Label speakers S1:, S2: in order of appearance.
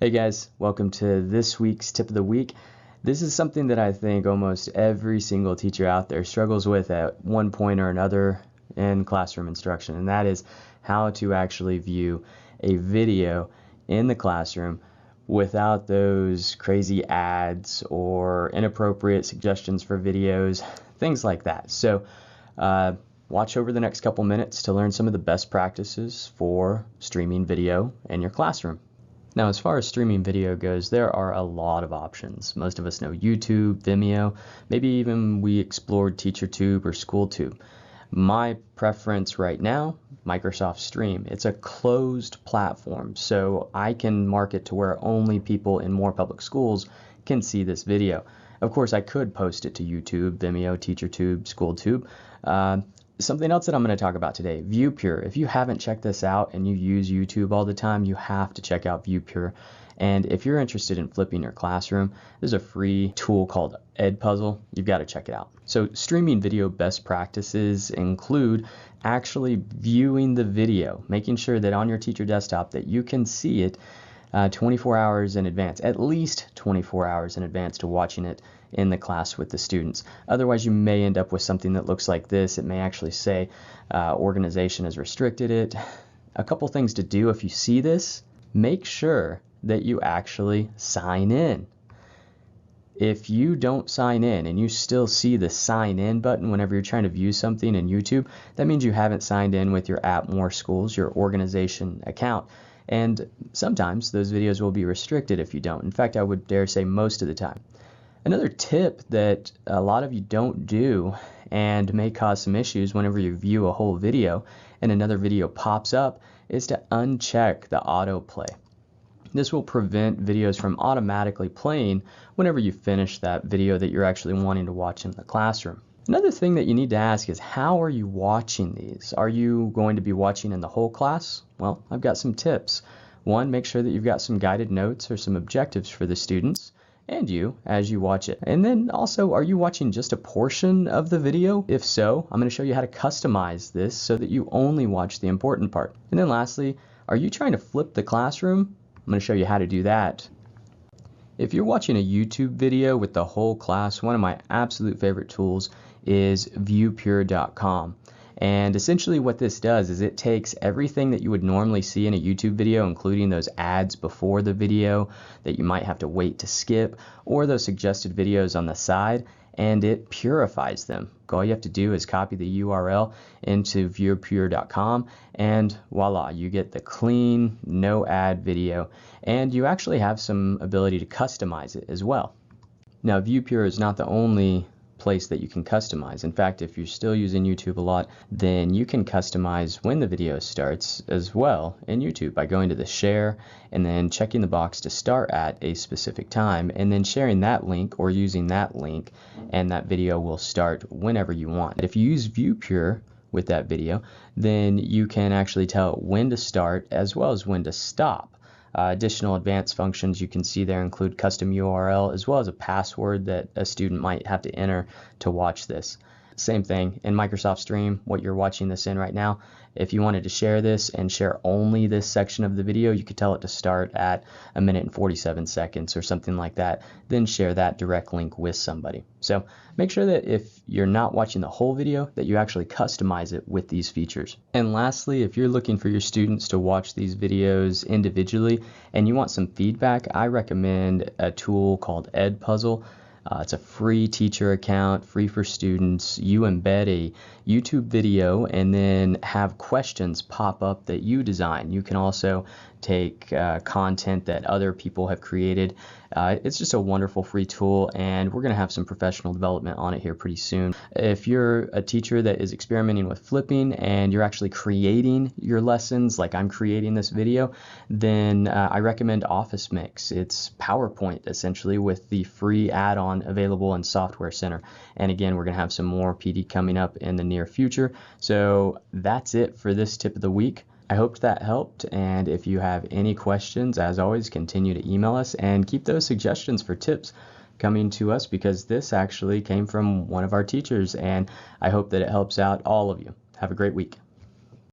S1: Hey guys, welcome to this week's tip of the week. This is something that I think almost every single teacher out there struggles with at one point or another in classroom instruction, and that is how to actually view a video in the classroom without those crazy ads or inappropriate suggestions for videos, things like that. So watch over the next couple minutes to learn some of the best practices for streaming video in your classroom. Now, as far as streaming video goes, there are a lot of options. Most of us know YouTube, Vimeo, maybe even we explored TeacherTube or SchoolTube. My preference right now, Microsoft Stream. It's a closed platform, so I can mark it to where only people in more public schools can see this video. Of course, I could post it to YouTube, Vimeo, TeacherTube, SchoolTube. Something else that I'm going to talk about today, ViewPure. If you haven't checked this out and you use YouTube all the time, you have to check out ViewPure. And if you're interested in flipping your classroom, there's a free tool called Edie Puzzle. You've got to check it out. So streaming video best practices include actually viewing the video, making sure that on your teacher desktop that you can see it 24 hours in advance, at least 24 hours in advance to watching it in the class with the students. Otherwise, you may end up with something that looks like this. It may actually say organization has restricted it. A couple things to do if you see this, make sure that you actually sign in. If you don't sign in and you still see the sign in button whenever you're trying to view something in YouTube, that means you haven't signed in with your App More Schools, your organization account. And sometimes those videos will be restricted if you don't. In fact, I would dare say most of the time. Another tip that a lot of you don't do and may cause some issues whenever you view a whole video and another video pops up is to uncheck the autoplay. This will prevent videos from automatically playing whenever you finish that video that you're actually wanting to watch in the classroom. Another thing that you need to ask is, how are you watching these? Are you going to be watching in the whole class? Well, I've got some tips. One, make sure that you've got some guided notes or some objectives for the students and you as you watch it. And then also, are you watching just a portion of the video? If so, I'm going to show you how to customize this so that you only watch the important part. And then lastly, are you trying to flip the classroom? I'm going to show you how to do that. If you're watching a YouTube video with the whole class, one of my absolute favorite tools is ViewPurecom. And essentially what this does is it takes everything that you would normally see in a YouTube video, including those ads before the video that you might have to wait to skip, or those suggested videos on the side, and it purifies them. All you have to do is copy the URL into ViewPurecom, and voila, you get the clean, no ad video, and you actually have some ability to customize it as well. Now, ViewPure is not the only place that you can customize. In fact, if you're still using YouTube a lot, then you can customize when the video starts as well in YouTube by going to the share and then checking the box to start at a specific time and then sharing that link or using that link, and that video will start whenever you want. If you use ViewPure with that video, then you can actually tell when to start as well as when to stop. Additional advanced functions you can see there include custom URL as well as a password that a student might have to enter to watch this. Same thing in Microsoft Stream, what you're watching this in right now. If you wanted to share this and share only this section of the video, you could tell it to start at 1 minute and 47 seconds or something like that, then share that direct link with somebody. So make sure that if you're not watching the whole video, that you actually customize it with these features. And lastly, if you're looking for your students to watch these videos individually and you want some feedback, I recommend a tool called Edie Puzzle. It's a free teacher account, free for students. You embed a YouTube video and then have questions pop up that you design. You can also take content that other people have created. It's just a wonderful free tool, and we're going to have some professional development on it here pretty soon. If you're a teacher that is experimenting with flipping and you're actually creating your lessons like I'm creating this video, then I recommend Office Mix. It's PowerPoint essentially with the free add-on available in Software Center. And again, we're going to have some more PD coming up in the near future. So that's it for this tip of the week. I hope that helped, and if you have any questions, as always, continue to email us and keep those suggestions for tips coming to us, because this actually came from one of our teachers, and I hope that it helps out all of you. Have a great week.